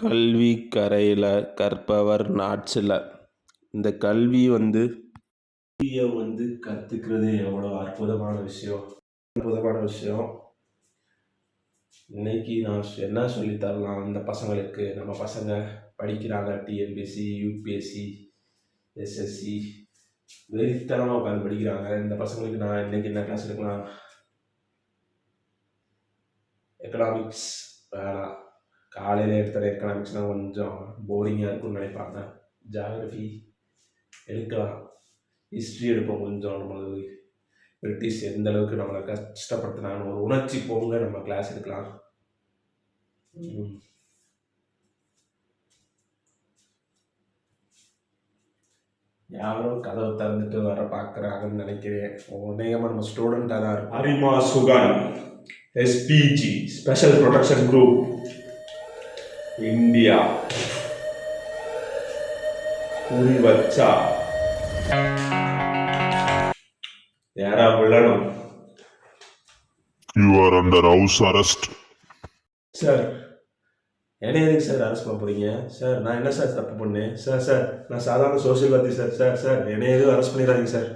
கல்வி கரையில கற்பவர் நாட்சிலர். இந்த கல்வியை கற்றுக்கிறது எவ்வளோ அற்புதமான விஷயம். இன்னைக்கு நான் என்ன சொல்லித்தரலாம் இந்த பசங்களுக்கு? நம்ம பசங்க படிக்கிறாங்க, டிஎன்பிஎஸ்சி, யூபிஎஸ்சி, எஸ்எஸ்சி வெறித்தனமாக உட்காந்து படிக்கிறாங்க. இந்த பசங்களுக்கு நான் இன்னைக்கு என்ன கிளாஸ் எடுக்கலாம்? எக்கனாமிக்ஸ் வேணாம், காலையில் எடுத்துகிற எக்கனாமிக்ஸ்னால் கொஞ்சம் போரிங்காக இருக்கும்னு நினைப்பாங்க. ஜாகிரஃபி எடுக்கலாம், ஹிஸ்ட்ரி எடுப்போம். கொஞ்சம் நம்மளுக்கு பிரிட்டிஷ் எந்த அளவுக்கு நம்மளை கஷ்டப்படுத்தினான்னு ஒரு உணர்ச்சி போங்க நம்ம கிளாஸ் எடுக்கலாம். யாரோ கதவை திறந்துட்டு வர பார்க்குறாங்கன்னு நினைக்கிறேன். அநேகமாக நம்ம ஸ்டூடெண்ட்டாக தான் இருக்கும். அரிமா சுகன், SPG, special protection group, India. குறி வச்சா யாரா விழணும்? You are under house arrest. Sir, என்ன எதுக்கு சார் அரெஸ்ட் பண்ண போறீங்க? சார், நான் என்ன சார் தப்பு பண்ணேன்? சார் நான் சாதாரண சோசியல்வாதி சார். சார் என்னை எதுவும் அரெஸ்ட் பண்ணிடாதீங்க சார்.